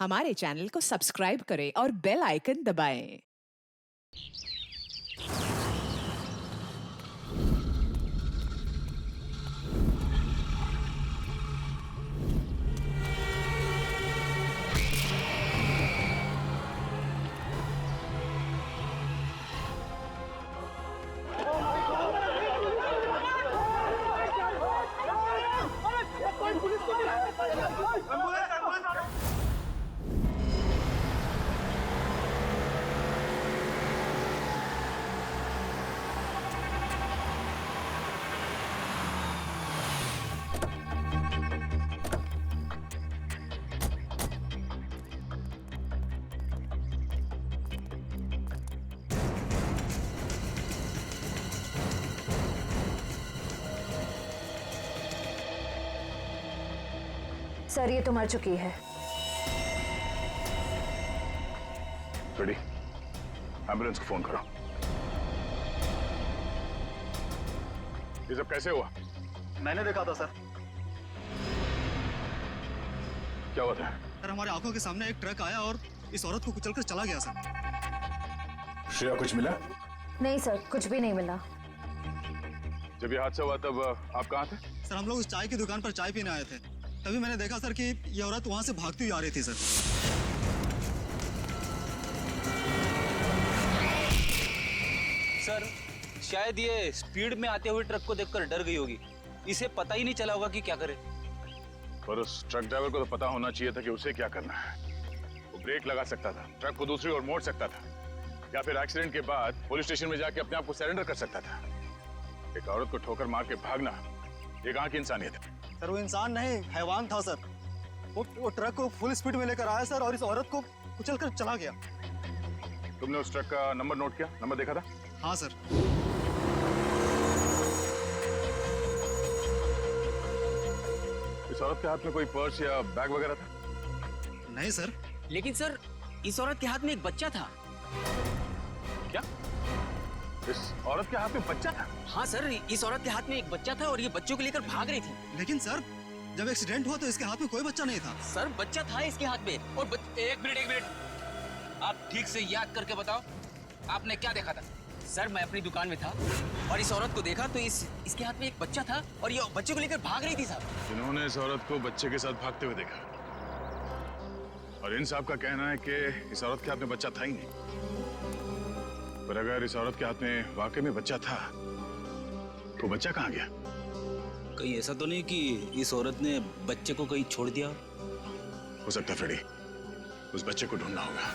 हमारे चैनल को सब्सक्राइब करें और बेल आइकन दबाएं। सर ये तो मर चुकी है। रेडी, एम्बुलेंस को फोन करो। ये सब कैसे हुआ? मैंने देखा था सर। क्या हुआ था? सर हमारे आंखों के सामने एक ट्रक आया और इस औरत को कुचलकर चला गया सर। श्रेया कुछ मिला? नहीं सर, कुछ भी नहीं मिला। जब ये हादसा हुआ तब आप कहाँ थे? सर हम लोग उस चाय की दुकान पर चाय पीने आए थे, तभी मैंने देखा सर कि ये औरत वहां से भागती हुई आ रही थी सर। सर शायद ये स्पीड में आते हुए ट्रक को देखकर डर गई होगी, इसे पता ही नहीं चला होगा कि क्या करे। पर उस ट्रक ड्राइवर को तो पता होना चाहिए था कि उसे क्या करना है। वो ब्रेक लगा सकता था, ट्रक को दूसरी ओर मोड़ सकता था, या फिर एक्सीडेंट के बाद पुलिस स्टेशन में जाके अपने आप को सरेंडर कर सकता था। एक औरत को ठोकर मार के भागना, ये कहाँ की इंसानियत है? सर वो इंसान नहीं, हैवान था सर। वो ट्रक को फुल स्पीड में लेकर आया सर और इस औरत को कुचलकर चला गया। तुमने उस ट्रक का नंबर नोट किया? नंबर देखा था? हाँ सर। इस औरत के हाथ में कोई पर्स या बैग वगैरह था? नहीं सर। लेकिन सर इस औरत के हाथ में एक बच्चा था। क्या? इस औरत के हाथ में बच्चा था? हाँ सर, इस औरत के हाथ में एक बच्चा था और ये बच्चों को लेकर भाग रही थी। लेकिन सर जब एक्सीडेंट हुआ तो इसके हाथ में कोई बच्चा नहीं था। सर बच्चा था इसके हाथ में और एक मिनट, आप ठीक से याद करके बताओ, आपने क्या देखा था? सर मैं अपनी दुकान में था और इस औरत को देखा तो इसके हाथ में एक बच्चा था और ये बच्चे को लेकर भाग रही थी साहब। जिन्होंने इस औरत को बच्चे के साथ भागते हुए देखा, और इन साहब का कहना है कि इस औरत के हाथ में बच्चा था ही नहीं। पर अगर इस औरत के हाथ में वाकई में बच्चा था तो बच्चा कहाँ गया? कहीं ऐसा तो नहीं कि इस औरत ने बच्चे को कहीं छोड़ दिया? हो सकता है फ्रेडी, उस बच्चे को ढूंढना होगा।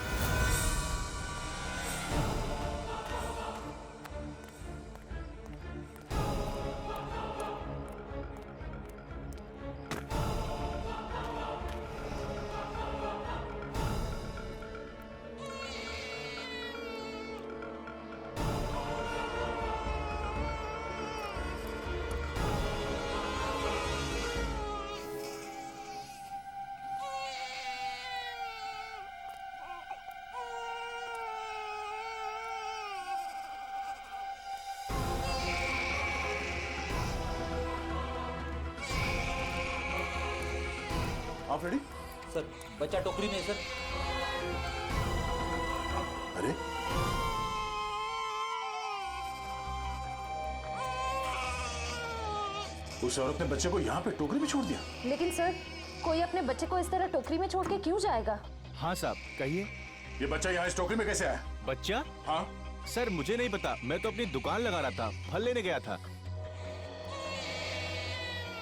आप रेडी? सर बच्चा टोकरी में है सर। अरे उस औरत ने बच्चे को यहाँ पे टोकरी में छोड़ दिया। लेकिन सर कोई अपने बच्चे को इस तरह टोकरी में छोड़ के क्यों जाएगा? हाँ साहब कहिए। ये बच्चा यहाँ इस टोकरी में कैसे आया? बच्चा? हाँ सर मुझे नहीं पता, मैं तो अपनी दुकान लगा रहा था, फल लेने गया था।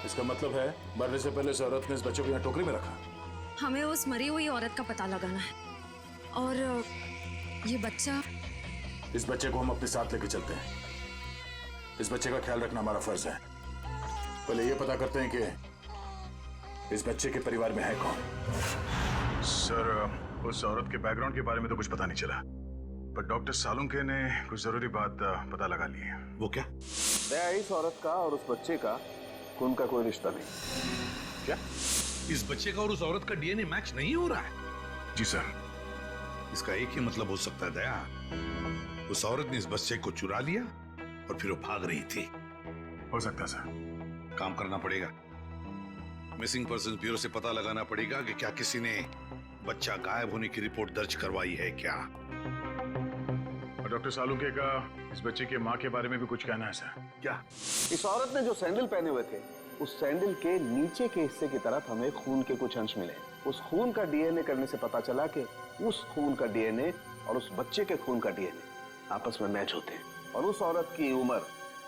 इसका मतलब है मरने से पहले इस औरत ने इस बच्चे को यहाँ टोकरी में रखा। हमें उस मरी हुई औरत का पता लगाना है और ये बच्चा। इस बच्चे को हम अपने साथ लेके चलते हैं। इस बच्चे का ख्याल रखना हमारा फर्ज है। पहले ये पता करते हैं कि इस बच्चे के परिवार में है कौन। सर उस औरत के बैकग्राउंड के बारे में तो कुछ पता नहीं चला, पर डॉक्टर सालुंके ने कुछ जरूरी बात पता लगा ली है। वो क्या? इस औरत का और उस बच्चे का खून का कोई रिश्ता नहीं। क्या? इस बच्चे का और उस औरत का डीएनए मैच नहीं हो रहा है? जी सर। इसका एक ही मतलब हो सकता है दया, उस औरत ने इस बच्चे को चुरा लिया और फिर वो भाग रही थी। हो सकता है सर। काम करना पड़ेगा, मिसिंग पर्सन ब्यूरो से पता लगाना पड़ेगा कि क्या किसी ने बच्चा गायब होने की रिपोर्ट दर्ज करवाई है क्या? और डॉक्टर सालुके का इस बच्चे की माँ के बारे में भी कुछ कहना है सर? क्या? इस औरत ने जो सैंडल पहने हुए थे, उस सैंडल के नीचे के हिस्से की तरफ हमें खून के कुछ अंश मिले। उस खून का डीएनए करने से पता चला कि उस खून का डीएनए और उस बच्चे के खून का डीएनए आपस में मैच होते हैं। और उस औरत की उम्र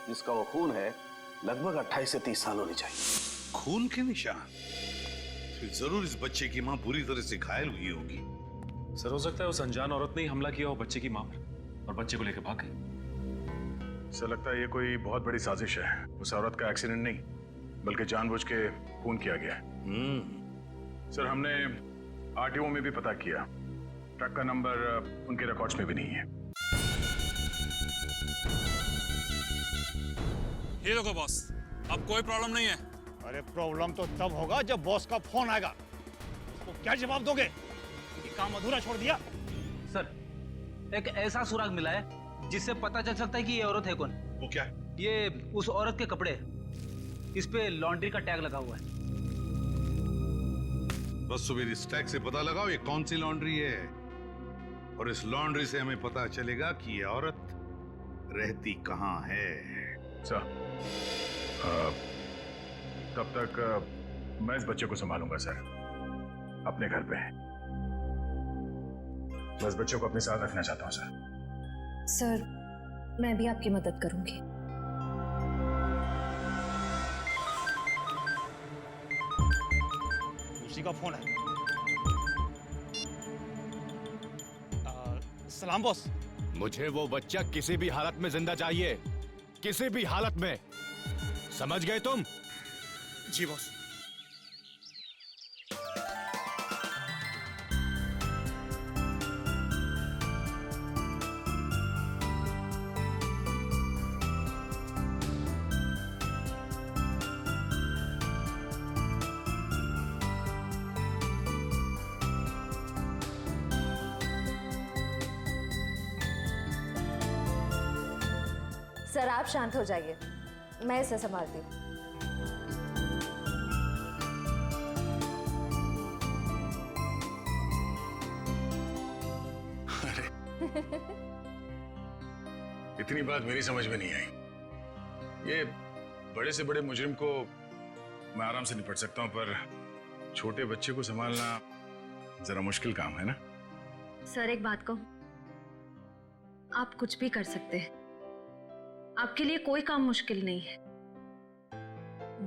जिसका वो खून है लगभग 28 से 30 साल होनी चाहिए। खून के निशान? फिर जरूर इस बच्चे की माँ बुरी तरह से घायल हुई होगी। सर हो सकता है उस अनजान औरत ने ही हमला किया हो बच्चे की माँ पर और बच्चे को लेकर भाग गई। सर लगता है ये कोई बहुत बड़ी साजिश है। उस औरत का एक्सीडेंट नहीं बल्कि जानबूझ के खून किया गया है। सर हमने आरटीओ में भी पता किया, ट्रक का नंबर उनके रिकॉर्ड्स में भी नहीं है। ये देखो बॉस, अब कोई प्रॉब्लम नहीं है। अरे प्रॉब्लम तो तब होगा जब बॉस का फोन आएगा। उसको क्या जवाब दोगे? ये काम अधूरा छोड़ दिया। सर एक ऐसा सुराग मिला है जिससे पता चल सकता है कि ये औरत है कौन। वो क्या? ये उस औरत के कपड़े, इस पे लॉन्ड्री का टैग लगा हुआ है। बस सुबह इस टैग से पता लगाओ ये कौन सी लॉन्ड्री है, और इस लॉन्ड्री से हमें पता चलेगा कि ये औरत रहती कहाँ है। सर तब तक मैं इस बच्चे को संभालूंगा सर, अपने घर पे। मैं इस बच्चे को अपने साथ रखना चाहता हूँ सर। सर मैं भी आपकी मदद करूंगी। उसी का फोन है। सलाम बॉस। मुझे वो बच्चा किसी भी हालत में जिंदा चाहिए, किसी भी हालत में। समझ गए तुम? जी बॉस। सर आप शांत हो जाइए, मैं इसे संभालती हूँ। इतनी बात मेरी समझ में नहीं आई। ये बड़े से बड़े मुजरिम को मैं आराम से निपट सकता हूं, पर छोटे बच्चे को संभालना जरा मुश्किल काम है ना। सर एक बात कहूं, आप कुछ भी कर सकते हैं। आपके लिए कोई काम मुश्किल नहीं है।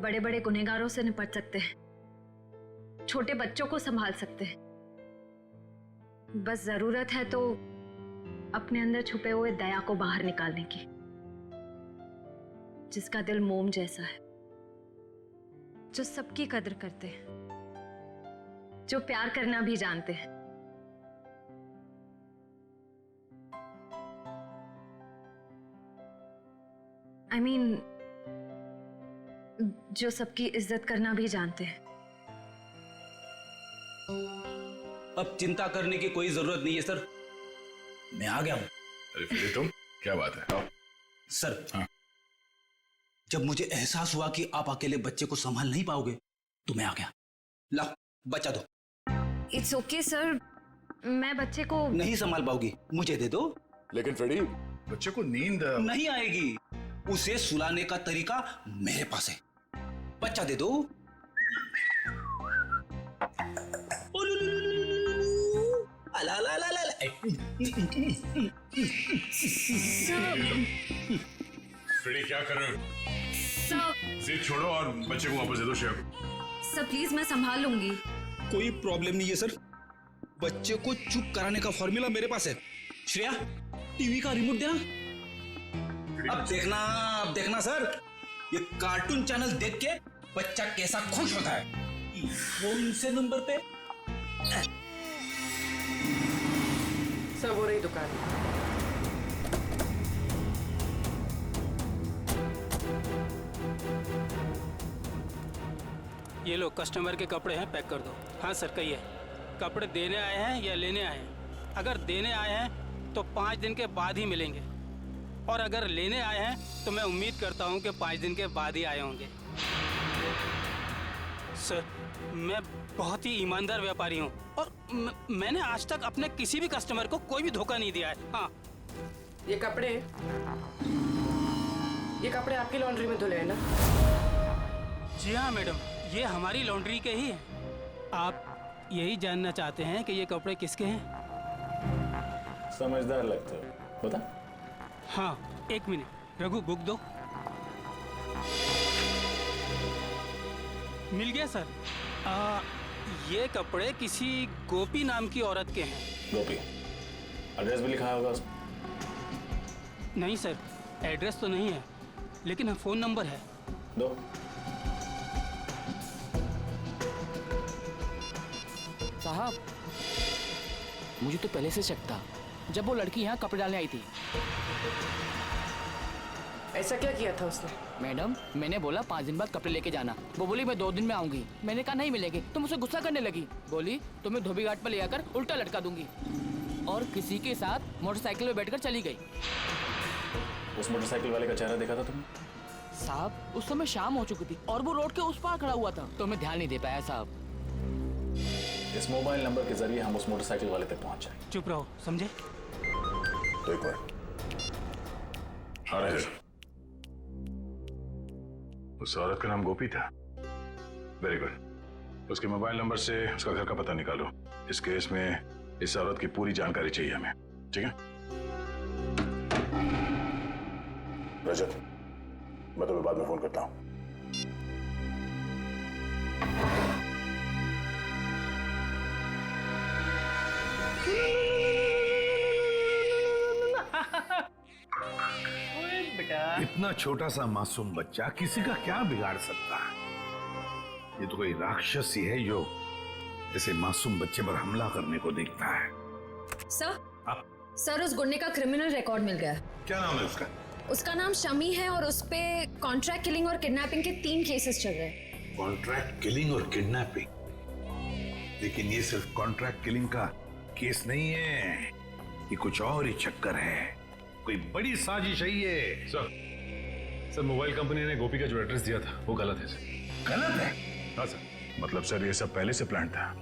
बड़े बड़े गुनहगारों से निपट सकते हैं, छोटे बच्चों को संभाल सकते हैं। बस जरूरत है तो अपने अंदर छुपे हुए दया को बाहर निकालने की, जिसका दिल मोम जैसा है, जो सबकी कदर करते हैं, जो प्यार करना भी जानते हैं। I mean, जो सबकी इज्जत करना भी जानते हैं। अब चिंता करने की कोई जरूरत नहीं है सर, मैं आ गया हूं। अरे फिर तुम, क्या बात है? आओ। सर हाँ। जब मुझे एहसास हुआ कि आप अकेले बच्चे को संभाल नहीं पाओगे तो मैं आ गया। ला बच्चा दो। इट्स ओके सर, मैं बच्चे को नहीं संभाल पाओगी, मुझे दे दो। लेकिन फ्रेडी, बच्चे को नींद नहीं आएगी, उसे सुलाने का तरीका मेरे पास है। बच्चा दे दो। अला ला ला ला। फ्रेडी क्या कर रहे हो? सर, जिद छोड़ो और बच्चे को वापस दे दो श्रेया को। सर प्लीज मैं संभाल लूंगी। कोई प्रॉब्लम नहीं है सर, बच्चे को चुप कराने का फॉर्मूला मेरे पास है। श्रेया टीवी का रिमोट देना। अब देखना सर, ये कार्टून चैनल देख के बच्चा कैसा खुश होता है। कौन से नंबर पे? सब हो रही दुकान। ये लो कस्टमर के कपड़े हैं, पैक कर दो। हाँ सर कहिए, कपड़े देने आए हैं या लेने आए हैं? अगर देने आए हैं तो 5 दिन के बाद ही मिलेंगे, और अगर लेने आए हैं तो मैं उम्मीद करता हूं कि 5 दिन के बाद ही आए होंगे। सर मैं बहुत ही ईमानदार व्यापारी हूँ और मैंने आज तक अपने किसी भी कस्टमर को कोई भी धोखा नहीं दिया है। हाँ, ये कपड़े आपकी लॉन्ड्री में धुले हैं ना? जी हाँ मैडम, ये हमारी लॉन्ड्री के ही हैं। आप यही जानना चाहते हैं कि ये कपड़े किसके हैं? समझदार लगते हो, बता। हाँ, एक मिनट, रघु बुक दो। मिल गया सर। ये कपड़े किसी गोपी नाम की औरत के हैं। गोपी, एड्रेस भी लिखा होगा उसमें? नहीं सर, एड्रेस तो नहीं है, लेकिन हाँ फोन नंबर है। दो। साहब, मुझे तो पहले से शक था जब वो लड़की यहाँ कपड़े डालने आई थी। ऐसा क्या किया था उसने? मैडम, मैंने बोला 5 दिन बाद कपड़े लेके जाना। वो बोली मैं 2 दिन में आऊंगी। मैंने कहा नहीं मिलेंगे, तो मुझसे गुस्सा करने लगी। बोली तुम्हें धोबी घाट पर ले आकर उल्टा लटका दूंगी, और किसी के साथ मोटरसाइकिल में बैठकर चली गई। उस मोटरसाइकिल वाले का चेहरा देखा था तुमने? साहब, उस समय शाम हो चुकी थी और वो रोड के उस पार खड़ा हुआ था, तो मैं ध्यान नहीं दे पाया साहब। इस मोबाइल नंबर के जरिए हम उस मोटरसाइकिल वाले तक पहुंच जाएंगे। चुप रहो, समझे? तो एक मिनट। हाँ, उस औरत का नाम गोपी था। Very good. उसके मोबाइल नंबर से उसका घर का पता निकालो। इस केस में इस औरत की पूरी जानकारी चाहिए हमें, ठीक है? रजत, मैं तुम्हें बाद में फोन करता हूं। इतना छोटा सा मासूम बच्चा किसी का क्या बिगाड़ सकता है? ये तो कोई राक्षस ही है जो ऐसे मासूम बच्चे पर हमला करने को देखता है। सर, उस गुंडे का क्रिमिनल रिकॉर्ड मिल गया। क्या नाम है उसका? उसका नाम शमी है और उस पे कॉन्ट्रैक्ट किलिंग और किडनैपिंग के 3 केसेस चल रहे हैं। कॉन्ट्रैक्ट किलिंग और किडनैपिंग? लेकिन ये सिर्फ कॉन्ट्रैक्ट किलिंग का केस नहीं है, ये कुछ और ही चक्कर है, कोई बड़ी साजिश है ये। सर, मोबाइल कंपनी ने गोपी का जो एड्रेस दिया था वो गलत है सर। गलत है? हाँ सर। मतलब सर ये सब पहले से प्लान था?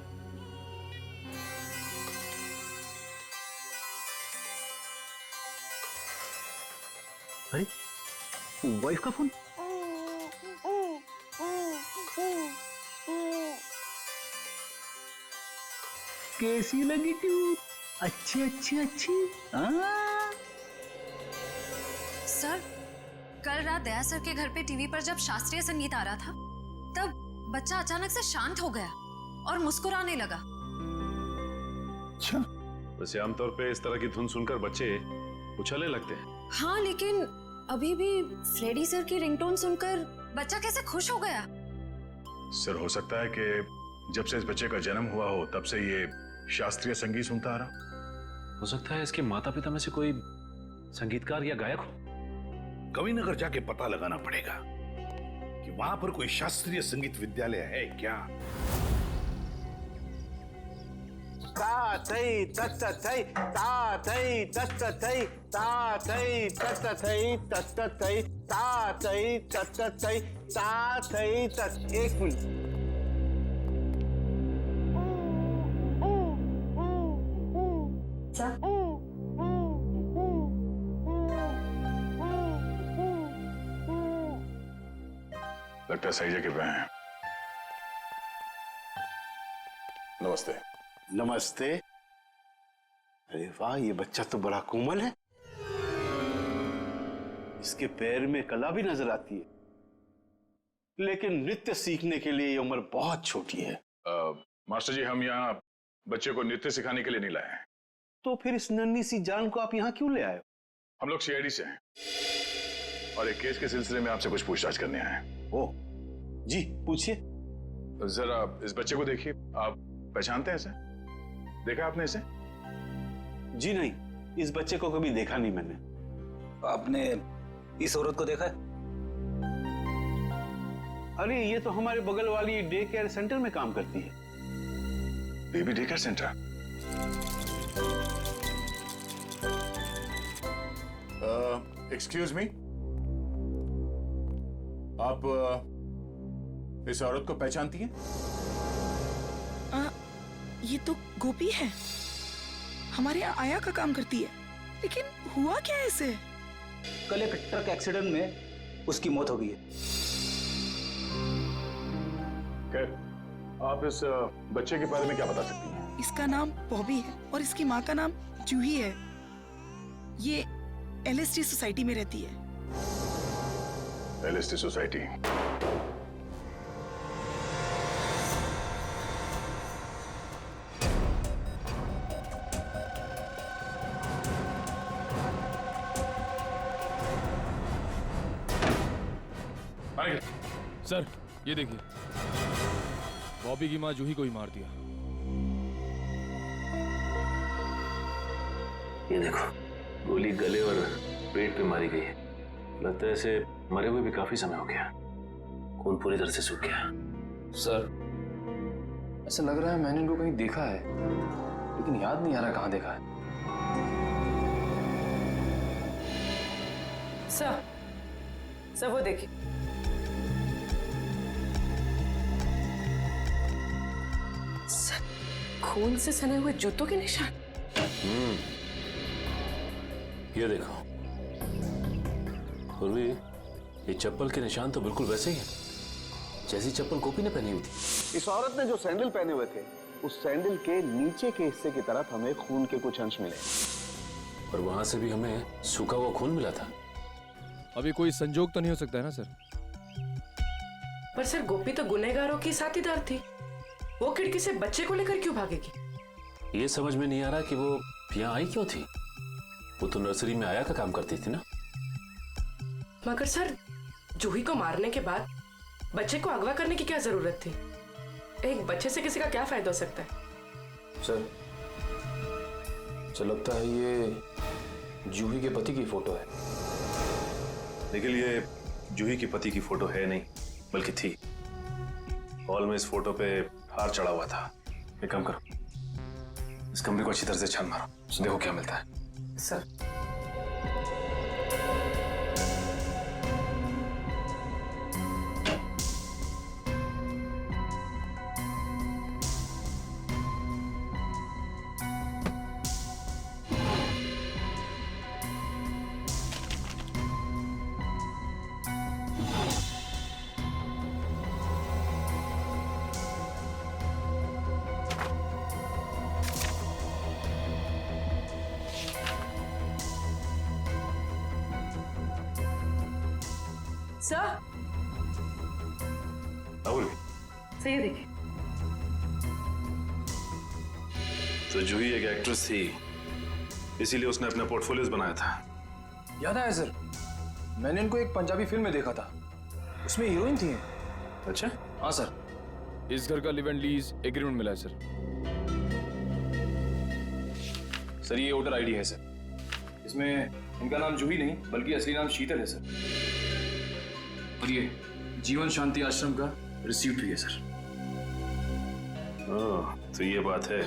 अरे, वाइफ का फोन? कैसी लगी ट्यून? अच्छी अच्छी अच्छी। सर, कल रात दया सर के घर पे टीवी पर जब शास्त्रीय संगीत आ रहा था, तब बच्चा अचानक से शांत हो गया और मुस्कुराने लगा। अच्छा, वैसे आमतौर पे इस तरह की धुन सुनकर बच्चे उछलने लगते हैं। हाँ, लेकिन अभी भी फ्रेडी सर की रिंगटोन सुनकर बच्चा कैसे खुश हो गया? सर, हो सकता है कि जब से इस बच्चे का जन्म हुआ हो तब से ये शास्त्रीय संगीत सुनता आ रहा। हो सकता है इसके माता पिता में से कोई संगीतकार या गायक हो। कविनगर जाके पता लगाना पड़ेगा कि वहां पर कोई शास्त्रीय संगीत विद्यालय है क्या। तातई तत्तथई तातई तत्तथई तातई तत्तथई तत्तथई तातई तत्तथई तातई तत्। एक मिनट। लगता है सही जगह पे हैं। नमस्ते। नमस्ते। अरे वाह, ये बच्चा तो बड़ा कोमल है। इसके पैर में कला भी नजर आती है, लेकिन नृत्य सीखने के लिए ये उम्र बहुत छोटी है। मास्टर जी, हम यहाँ बच्चे को नृत्य सिखाने के लिए नहीं लाए हैं। तो फिर इस नन्ही सी जान को आप यहाँ क्यों ले आए? हम लोग सीआईडी से हैं और एक केस के सिलसिले में आपसे कुछ पूछताछ करने आए हैं। ओह जी, पूछिए। जरा इस बच्चे को देखिए। आप पहचानते हैं इसे? देखा आपने इसे? जी नहीं, इस बच्चे को कभी देखा नहीं मैंने। आपने इस औरत को देखा है? अरे, ये तो हमारे बगल वाली डे केयर सेंटर में काम करती है। Baby day care centre? Excuse me, आप इस औरत को पहचानती है? ये तो गोपी है, हमारे यहाँ आया का काम करती है। लेकिन हुआ क्या ऐसे? कल एक ट्रक एक्सीडेंट में उसकी मौत हो गई है। खैर, आप इस बच्चे के बारे में क्या बता सकती हैं? इसका नाम बॉबी है और इसकी माँ का नाम जूही है। ये LSD सोसाइटी में रहती है। LSD society? सर ये देखिए, बॉबी की माँ जूही को ही मार दिया। ये देखो, गोली गले और पेट पे मारी गई है। लगता है इसे मरे हुए भी काफी समय हो गया। खून पूरी तरह से सूख गया। सर ऐसा लग रहा है मैंने इनको कहीं देखा है, लेकिन याद नहीं आ रहा कहाँ देखा है। सर वो देखिए, सर खून से सने हुए जूतों के निशान। ये देखो पूर्वी, ये चप्पल के निशान तो बिल्कुल वैसे ही हैं जैसी चप्पल गोपी ने पहनी हुई थी। इस औरत ने जो सैंडल पहने हुए थे, उस सैंडल के नीचे के हिस्से की तरफ हमें खून के कुछ अंश मिले और वहां से भी हमें सूखा हुआ खून मिला था। अभी कोई संजोग तो नहीं हो सकता है ना सर? पर सर गोपी तो गुनहगारों की साथीदार थी, वो खिड़की से बच्चे को लेकर क्यों भागेगी? ये समझ में नहीं आ रहा कि वो यहाँ आई क्यों थी। वो तो नर्सरी में आया का काम करती थी ना। मगर सर जूही को मारने के बाद बच्चे को अगवा करने की क्या जरूरत थी? एक बच्चे से किसी का क्या फायदा हो सकता है? सर लगता है ये जूही के पति की फोटो है। लेकिन ये जूही के पति की फोटो है नहीं, बल्कि थी। हॉल में इस फोटो पे हार चढ़ा हुआ था। एक काम करो, इस कमरे को अच्छी तरह से छान मारो, देखो क्या मिलता है। सर सही देखिए, तो जूही एक एक्ट्रेस थी, इसीलिए उसने अपना पोर्टफोलियोज बनाया था। याद आया सर, मैंने इनको एक पंजाबी फिल्म में देखा था, उसमें हीरोइन थी। अच्छा? हाँ सर। इस घर का लिव एंड लीज एग्रीमेंट मिला है सर। सर ये वोटर आईडी है सर, इसमें इनका नाम जूही नहीं बल्कि असली नाम शीतल है सर। और ये जीवन शांति आश्रम का रिसीप्ट भी है सर। तो ये बात है।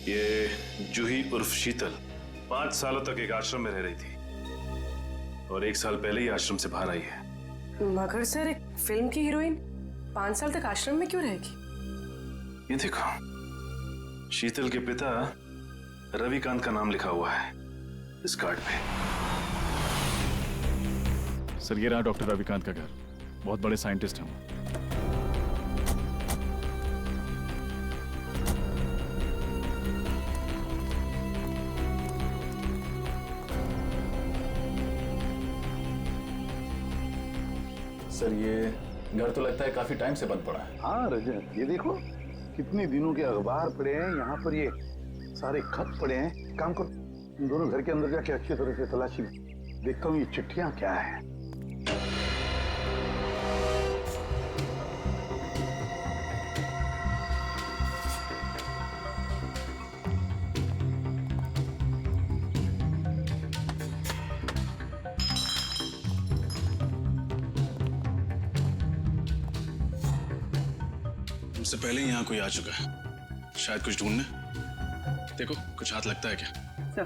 ये जूही उर्फ शीतल 5 सालों तक एक आश्रम में रह रही थी और 1 साल पहले ही आश्रम से बाहर आई है। मगर सर एक फिल्म की हीरोइन 5 साल तक आश्रम में क्यों रहेगी? ये देखो, शीतल के पिता रविकांत का नाम लिखा हुआ है इस कार्ड पे। सर ये रहा डॉक्टर रविकांत का घर, बहुत बड़े साइंटिस्ट हैं वो। सर ये घर तो लगता है काफी टाइम से बंद पड़ा है। हाँ रजत, ये देखो कितने दिनों के अखबार पड़े हैं यहाँ पर, ये सारे खत पड़े हैं। काम करो, इन दोनों घर के अंदर जाके अच्छी तरह से तलाशी देखता हूँ ये चिट्ठियां क्या है। हमसे पहले ही यहाँ कोई आ चुका है, शायद कुछ ढूंढने। देखो कुछ हाथ लगता है क्या? Sir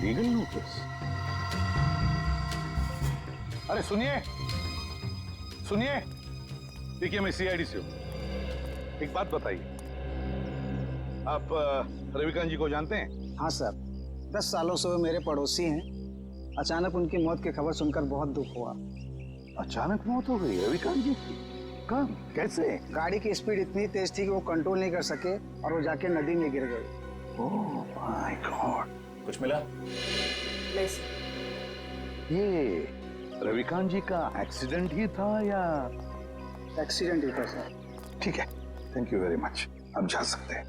legal notice? अरे सुनिए सुनिए, देखिए मैं सीआईडी से हूं। एक बात बताइए, आप रविकांत जी को जानते हैं? हाँ सर, 10 सालों से वो मेरे पड़ोसी हैं। अचानक उनकी मौत की खबर सुनकर बहुत दुख हुआ। अचानक मौत हो गई रविकांत जी की? कब, कैसे? गाड़ी की स्पीड इतनी तेज थी कि वो कंट्रोल नहीं कर सके और वो जाके नदी में गिर गए। Oh my God. कुछ मिला? नहीं सर। ये रविकांत जी का एक्सीडेंट ही था या? एक्सीडेंट ही था सर। ठीक है, थैंक यू वेरी मच, आप जा सकते हैं।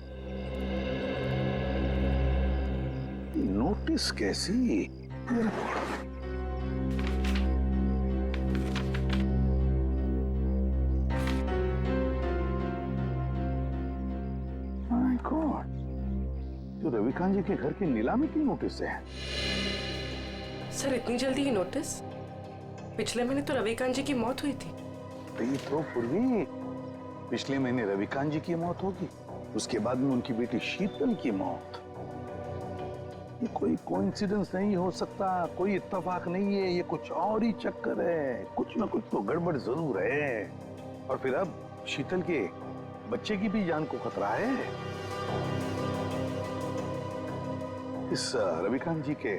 नोटिस कैसी? माय गॉड, तो रविकांत जी के घर की नीलामी की नोटिस है। सर इतनी जल्दी ही नोटिस? पिछले महीने तो रविकांत जी की मौत हुई थी। तो पूर्वी पिछले महीने रविकांत जी की मौत होगी, उसके बाद में उनकी बेटी शीतल की मौत। ये कोई कोइंसिडेंस नहीं हो सकता, कोई इत्तेफाक नहीं है, ये कुछ और ही चक्कर है। कुछ ना कुछ तो गड़बड़ जरूर है। और फिर अब शीतल के बच्चे की भी जान को खतरा है। इस रविकांत जी के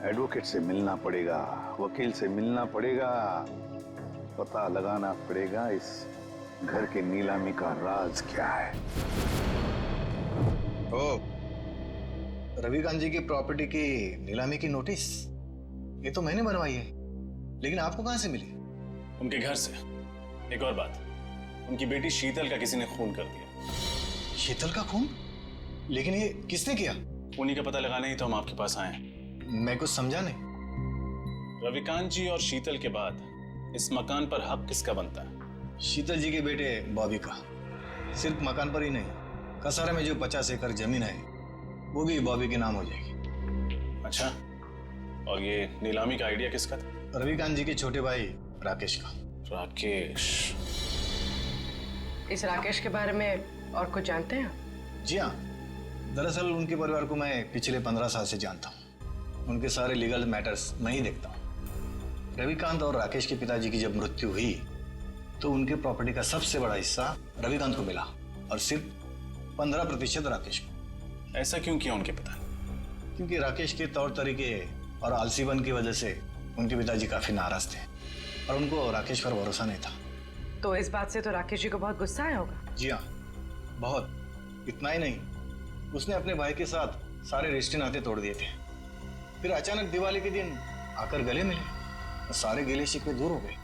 एडवोकेट से मिलना पड़ेगा, वकील से मिलना पड़ेगा, पता लगाना पड़ेगा इस घर के नीलामी का राज क्या है। ओ, रविकांत जी की प्रॉपर्टी की नीलामी की नोटिस ये तो मैंने बनवाई है, लेकिन आपको कहां से मिली? उनके घर से। एक और बात, उनकी बेटी शीतल का किसी ने खून कर दिया। शीतल का खून? लेकिन ये किसने किया? उन्हीं का पता लगाने ही तो हम आपके पास आए हैं। मैं कुछ समझा नहीं। रविकांत जी और शीतल के बाद इस मकान पर हक किसका बनता है? शीतल जी के बेटे बॉबी का। सिर्फ मकान पर ही नहीं, कसारा में जो 50 एकड़ जमीन है वो भी बॉबी के नाम हो जाएगी। अच्छा, और ये नीलामी का आइडिया किसका था? रविकांत जी के छोटे भाई राकेश का। राकेश? इस राकेश के बारे में और कुछ जानते हैं? जी हाँ, दरअसल उनके परिवार को मैं पिछले 15 साल से जानता हूँ। उनके सारे लीगल मैटर्स मैं ही देखता हूँ। रविकांत और राकेश के पिताजी की जब मृत्यु हुई तो उनके प्रॉपर्टी का सबसे बड़ा हिस्सा रविकांत को मिला और सिर्फ 15% राकेश को। ऐसा क्यों किया उनके पिता? क्योंकि राकेश के तौर तरीके और आलसीपन की वजह से उनके पिताजी काफी नाराज थे और उनको राकेश पर भरोसा नहीं था। तो इस बात से तो राकेश जी को बहुत गुस्सा आया होगा। जी हाँ, बहुत। इतना ही नहीं, उसने अपने भाई के साथ सारे रिश्ते नाते तोड़ दिए थे। फिर अचानक दिवाली के दिन आकर गले मिले और सारे गिले शिकवे दूर हो गए।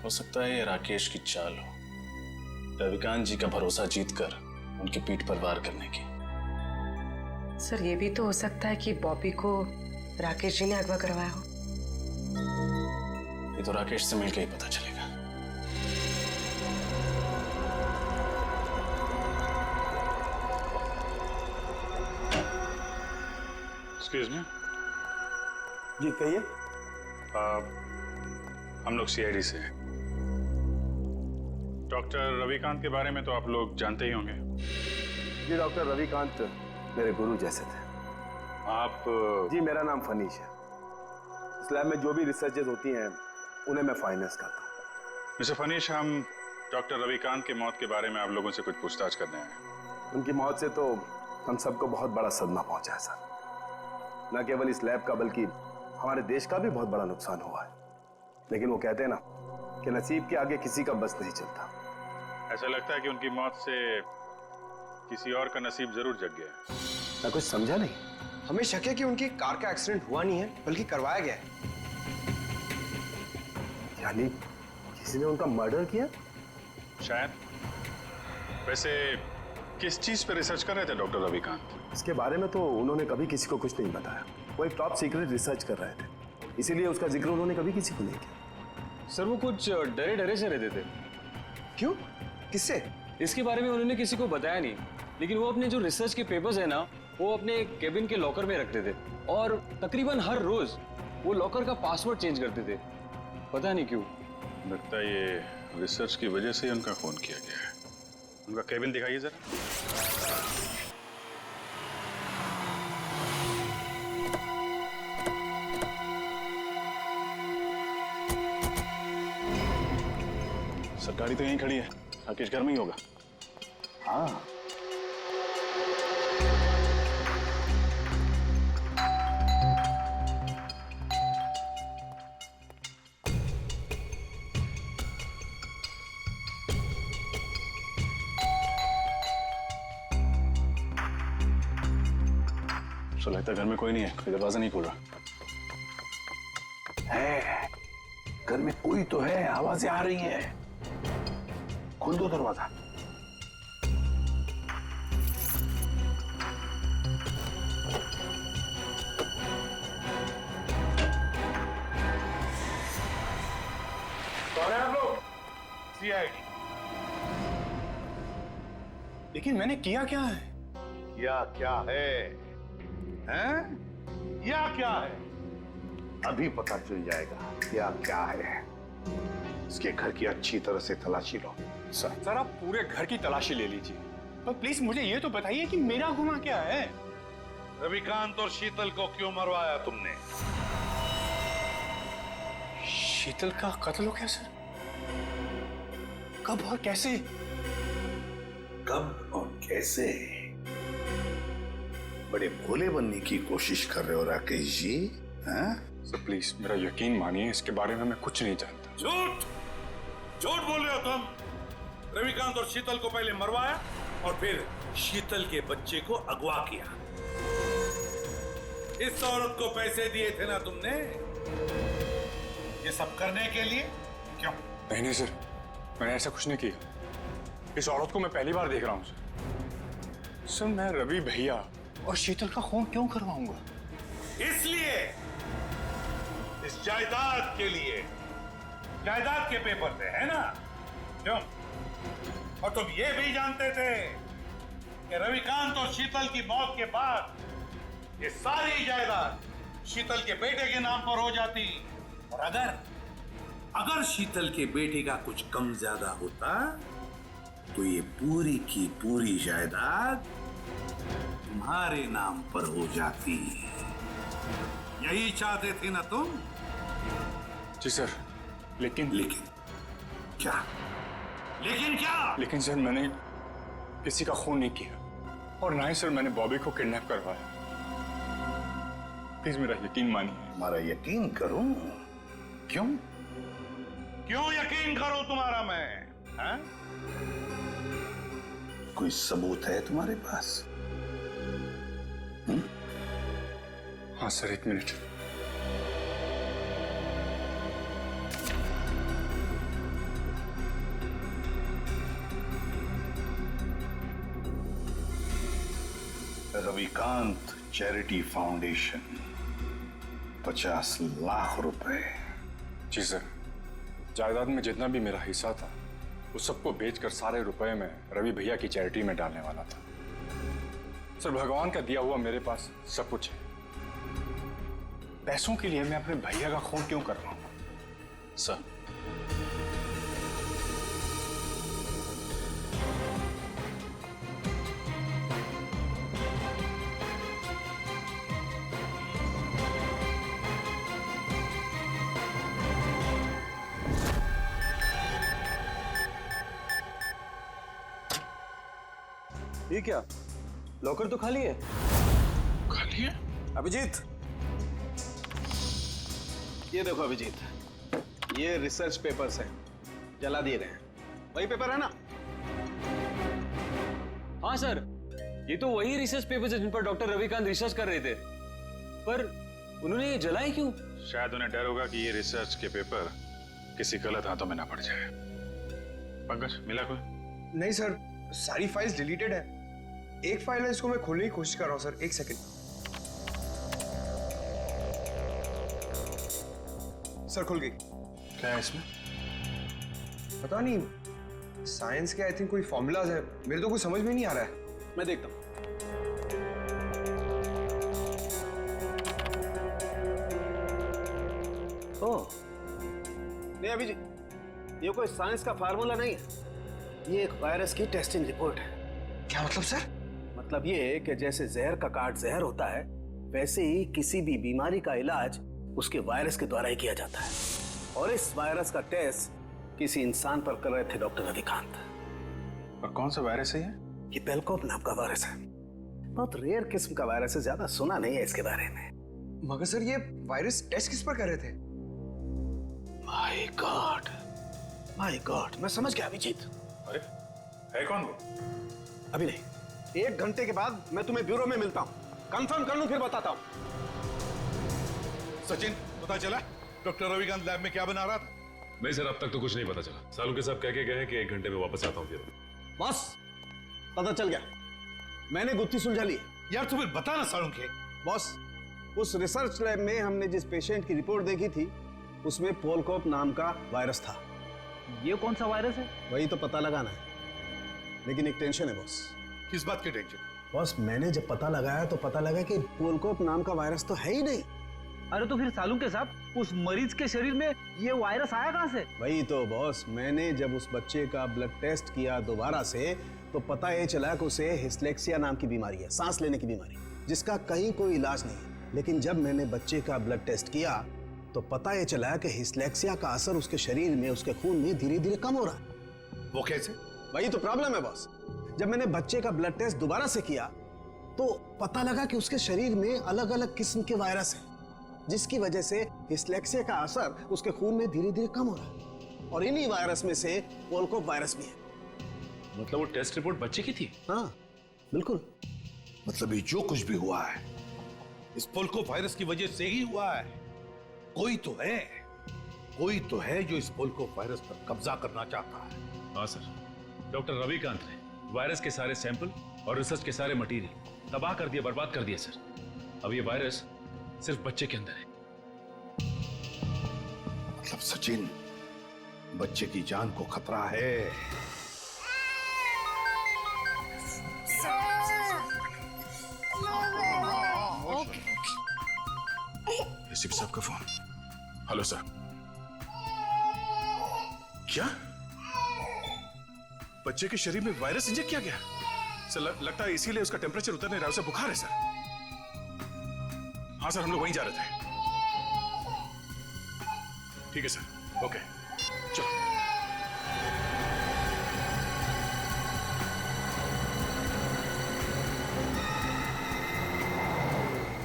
हो सकता है ये राकेश की चाल हो, रविकांत जी का भरोसा जीतकर उनकी पीठ पर वार करने की। सर ये भी तो हो सकता है कि बॉबी को राकेश जी ने अगवा करवाया हो। ये तो राकेश से मिलकर ही पता चलेगा। Excuse me. जी कहिए। हम लोग सीआईडी से हैं। डॉक्टर रविकांत के बारे में तो आप लोग जानते ही होंगे। जी, डॉक्टर रविकांत मेरे गुरु जैसे थे। आप? जी, मेरा नाम फनीश है। इस लैब में जो भी रिसर्चेज होती हैं उन्हें मैं फाइनेंस करता हूँ। मिस्टर फनीश, हम डॉक्टर रविकांत की मौत के बारे में आप लोगों से कुछ पूछताछ करने आए हैं। उनकी मौत से तो हम सबको बहुत बड़ा सदमा पहुंचा है सर। न केवल इस लैब का बल्कि हमारे देश का भी बहुत बड़ा नुकसान हुआ है। लेकिन वो कहते हैं ना कि नसीब के आगे किसी का बस नहीं चलता। ऐसा लगता है कि उनकी मौत से किसी और का नसीब जरूर जग गया है। मैं कुछ समझा नहीं। हमें शक है कि उनकी कार का एक्सीडेंट हुआ नहीं है बल्कि करवाया गया है। यानी किसी ने उनका मर्डर किया? शायद। वैसे किस चीज पे रिसर्च कर रहे थे डॉक्टर रविकांत? इसके बारे में तो उन्होंने कभी किसी को कुछ नहीं बताया। वो एक टॉप सीक्रेट रिसर्च कर रहे थे, इसीलिए उसका जिक्र उन्होंने कभी किसी को नहीं किया। सर वो कुछ डरे डरे से रहते थे। क्यों? किससे? इसके बारे में उन्होंने किसी को बताया नहीं, लेकिन वो अपने जो रिसर्च के पेपर्स है ना, वो अपने केबिन के लॉकर में रखते थे और तकरीबन हर रोज वो लॉकर का पासवर्ड चेंज करते थे। पता नहीं क्यों। लगता है ये रिसर्च की वजह से ही उनका खून किया गया है। उनका केबिन दिखाइए जरा। गाड़ी तो यहीं खड़ी है, राकेश घर में ही होगा। हाँ, तो लगता है घर में कोई नहीं है, कोई दरवाजा नहीं खोल रहा है। घर में कोई तो है, आवाजें आ रही हैं। खोल दो दरवाजा। कौन है आप लोग? सीआईडी। लेकिन मैंने किया क्या है? किया क्या है? हैं? या क्या है? अभी पता चल जाएगा क्या क्या है। इसके घर की अच्छी तरह से तलाशी लो। सर आप पूरे घर की तलाशी ले लीजिए, पर प्लीज मुझे ये तो बताइए कि मेरा गुनाह क्या है? रविकांत और शीतल को क्यों मरवाया तुमने? शीतल का कत्ल हो गया सर? कब और कैसे? कब और कैसे? बड़े भोले बनने की कोशिश कर रहे हो राकेश जी, हैं? सर प्लीज मेरा यकीन मानिए, इसके बारे में मैं कुछ नहीं जानता। झूठ झूठ बोल रहे हो तुम। रविकांत और शीतल को पहले मरवाया और फिर शीतल के बच्चे को अगवा किया। इस औरत को पैसे दिए थे ना तुमने ये सब करने के लिए? क्यों? नहीं सर, मैंने ऐसा कुछ नहीं किया। इस औरत को मैं पहली बार देख रहा हूँ सर। सर मैं रवि भैया और शीतल का खून क्यों करवाऊंगा? इसलिए, इस जायदाद के लिए। जायदाद के पेपर थे, है ना? क्यों? और तुम ये भी जानते थे कि रविकांत और शीतल की मौत के बाद ये सारी जायदाद शीतल के बेटे के नाम पर हो जाती, और अगर शीतल के बेटे का कुछ कम ज्यादा होता तो ये पूरी की पूरी जायदाद तुम्हारे नाम पर हो जाती। यही चाहते थे ना तुम? जी सर, लेकिन क्या? लेकिन क्या? लेकिन सर मैंने किसी का खून नहीं किया, और ना ही सर मैंने बॉबी को किडनैप करवाया। प्लीज मेरा यकीन मानिए। हमारा यकीन करूं? क्यों? क्यों यकीन करो तुम्हारा मैं? हैं? कोई सबूत है तुम्हारे पास? हाँ सर, एक minute. Ravikant charity foundation, 50 lakh रुपए। जी सर, जायदाद में जितना भी मेरा हिस्सा था उस सबको बेचकर सारे रुपए में रवि भैया की चैरिटी में डालने वाला था। सर भगवान का दिया हुआ मेरे पास सब कुछ है। पैसों के लिए मैं अपने भैया का खून क्यों कर रहा हूं? सर ये क्या? लॉकर तो खाली है। खाली है? अभिजीत, ये देखो अभिजीत, ये रिसर्च पेपर्स हैं, जला दिए गए हैं। वही पेपर है ना? हाँ सर, ये तो वही रिसर्च पेपर्स है जिन पर डॉक्टर रविकांत रिसर्च कर रहे थे, पर उन्होंने ये जलाए क्यों? शायद उन्हें डर होगा कि ये रिसर्च के पेपर किसी गलत हाथों में ना पड़ जाए। पंकज, मिला कोई? नहीं सर, सारी फाइल्स डिलीटेड है। एक फाइल है, इसको मैं खोलने की कोशिश कर रहा हूँ सर। एक सेकंड सर, खुल गई। क्या है इसमें? पता नहीं, साइंस के आई थिंक कोई फॉर्मूलाज है, मेरे तो कुछ समझ में नहीं आ रहा है। मैं देखता हूँ। ओह नहीं अभी जी, ये कोई साइंस का फार्मूला नहीं है, ये एक वायरस की टेस्टिंग रिपोर्ट है। क्या मतलब सर? मतलब ये कि जैसे जहर का काट जहर होता है, वैसे ही किसी भी बीमारी का इलाज उसके वायरस के द्वारा ही किया जाता है। और इस वायरस का टेस्ट किसी इंसान पर कर रहे थे डॉक्टर रविकांत। और कौन सा वायरस है ये? ये बेलकोप नाम का वायरस है। बहुत रेयर किस्म का वायरस है, ज्यादा सुना नहीं है इसके बारे में। मगर सर ये वायरस टेस्ट किस पर कर रहे थे? माय गॉड, मैं समझ गया अभिजीत। अरे है कौन वो? अभी नहीं, 1 घंटे के बाद मैं तुम्हें ब्यूरो में मिलता हूँ, कंफर्म कर लूं फिर बताता हूँ। सचिन, पता चला डॉक्टर रविकांत लैब में क्या बना रहा था? नहीं सर, अब तक तो कुछ नहीं पता चला। सालू के साहब कह के गए हैं कि 1 घंटे में वापस आता हूँ फिर। बॉस, पता चल गया, मैंने गुत्थी सुलझा ली। यार तू फिर बता ना सालू के। बॉस, उस रिसर्च लैब में हमने जिस पेशेंट की रिपोर्ट देखी थी उसमें पोलकोप नाम का वायरस था। ये कौन सा वायरस है? वही तो पता लगाना है, लेकिन एक टेंशन है बॉस। किस बात की टेंशन? बॉस, मैंने जब पता लगाया तो पता लगा कि पोलकोप नाम का वायरस तो है ही नहीं। अरे तो फिर सालुंके साहब, उस मरीज के शरीर में ये वायरस आया कहाँ से? वही तो बॉस, मैंने जब उस बच्चे का ब्लड टेस्ट किया दोबारा से तो पता ये चला कि उसे हिस्लेक्सिया नाम की बीमारी है, सांस लेने की बीमारी, जिसका कहीं कोई इलाज नहीं है। लेकिन जब मैंने बच्चे का ब्लड टेस्ट किया तो पता ये चला कि हिस्लेक्सिया का असर उसके शरीर में, उसके खून में धीरे धीरे कम हो रहा है। वो कैसे? वही तो प्रॉब्लम है बॉस। जब मैंने बच्चे का ब्लड टेस्ट दोबारा से किया तो पता लगा कि उसके शरीर में अलग अलग किस्म के वायरस हैं, जिसकी वजह से हिस्लेक्सिया का असर उसके खून में धीरे धीरे कम हो रहा है। और इन्हीं वायरस में से पोलकोप वायरस भी है। मतलब वो टेस्ट रिपोर्ट बच्चे की थी? हाँ बिल्कुल। मतलब ये जो कुछ भी हुआ है इस पोलकोप वायरस की वजह से ही हुआ है। कोई तो है जो इस पोलकोप वायरस पर कब्जा करना चाहता है। हाँ सर, डॉक्टर रविकांत ने वायरस के सारे सैंपल और रिसर्च के सारे मटेरियल तबाह कर दिया, बर्बाद कर दिया सर। अब ये वायरस सिर्फ बच्चे के अंदर है। मतलब सचिन, बच्चे की जान को खतरा है। एसीपी साहब का फोन। Hello sir. क्या बच्चे के शरीर में वायरस इंजेक्ट किया गया? सर लगता है इसीलिए उसका टेम्परेचर उतर नहीं रहा, उसे बुखार है सर। हाँ सर, हम लोग वहीं जा रहे थे। ठीक है सर, ओके चलो।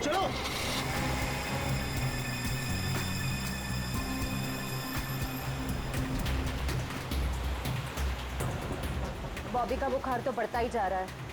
चलो बॉबी का बुखार तो बढ़ता ही जा रहा है।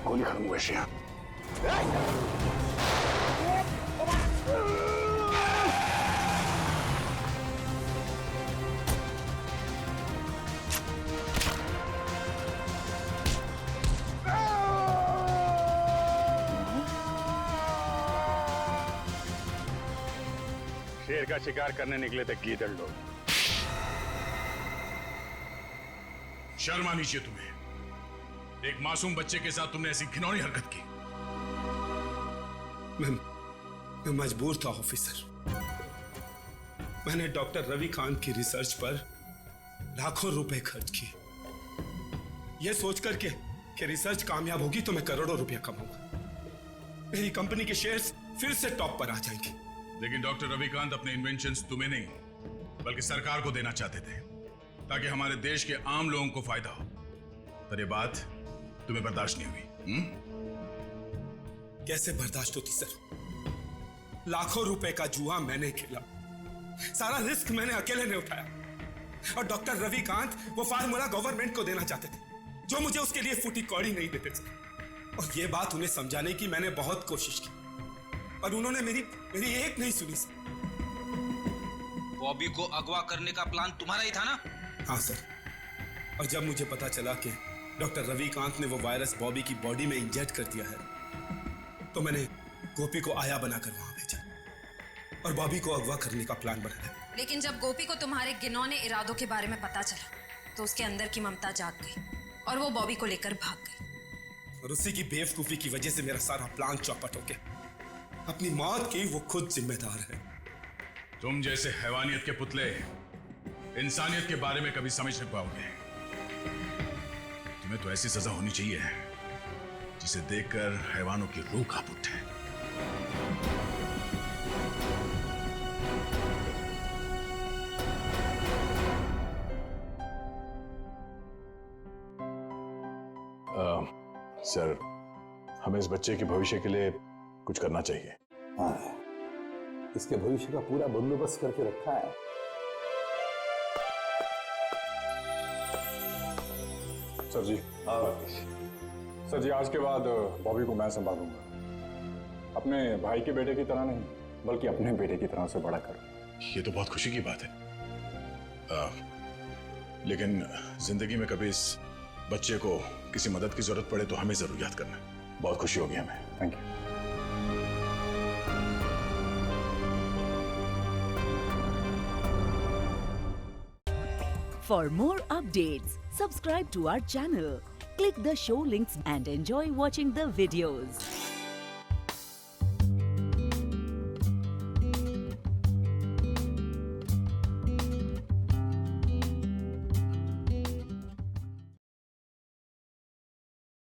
गोली खत्म हुई है। शेर का शिकार करने निकले थे गीदड़ लोग। शर्म आनी चाहिए तुम्हें। एक मासूम बच्चे के साथ तुमने ऐसी घिनौनी हरकत की। मैं मजबूर था ऑफिसर। मैंने डॉक्टर रविकांत की रिसर्च पर लाखों रुपए खर्च किए, यह सोचकर कि रिसर्च कामयाब होगी तो मैं करोड़ों रुपया कमाऊंगा, मेरी कंपनी के शेयर्स फिर से टॉप पर आ जाएंगे। लेकिन डॉक्टर रविकांत अपने इन्वेंशंस तुम्हें नहीं बल्कि सरकार को देना चाहते थे, ताकि हमारे देश के आम लोगों को फायदा हो। पर ये बात तुम्हें बर्दाश्त नहीं हुई। कैसे बर्दाश्त होती सर? लाखों रुपए का जुआ मैंने खेला, सारा रिस्क मैंने अकेले ने उठाया, और डॉक्टर रविकांत वो फार्मूला गवर्नमेंट को देना चाहते थे जो मुझे उसके लिए फूटी कौड़ी नहीं देते सर। और ये बात उन्हें समझाने की मैंने बहुत कोशिश की, पर उन्होंने मेरी एक नहीं सुनी सर। बॉबी को अगवा करने का प्लान तुम्हारा ही था ना? हाँ सर, और जब मुझे पता चला कि डॉक्टर रविकांत ने वो वायरस बॉबी की बॉडी में इंजेक्ट कर दिया है, तो मैंने गोपी को आया बनाकर वहां भेजा और बॉबी को अगवा करने का प्लान बनाया। लेकिन जब गोपी को तुम्हारे घिनौने इरादों के बारे में पता चला तो उसके अंदर की ममता जाग गई और वो बॉबी को लेकर भाग गई। और उसी की बेवकूफी की वजह से मेरा सारा प्लान चौपट हो गया। अपनी मौत की वो खुद जिम्मेदार है। तुम जैसे हैवानियत के पुतले इंसानियत के बारे में कभी समझ नहीं पाओगे। तुम्हें तो ऐसी सजा होनी चाहिए जिसे देखकर हैवानों की रूह कांप उठे। सर, हमें इस बच्चे के भविष्य के लिए कुछ करना चाहिए। हाँ, इसके भविष्य का पूरा बंदोबस्त करके रखा है। सर जी, सर जी, आज के बाद बॉबी को मैं संभालूंगा। अपने भाई के बेटे की तरह नहीं, बल्कि अपने बेटे की तरह से बड़ा करूं। ये तो बहुत खुशी की बात है। लेकिन जिंदगी में कभी इस बच्चे को किसी मदद की जरूरत पड़े तो हमें जरूर याद करना। बहुत खुशी होगी हमें। Thank you. For more updates, subscribe to our channel, click the show links and enjoy watching the videos.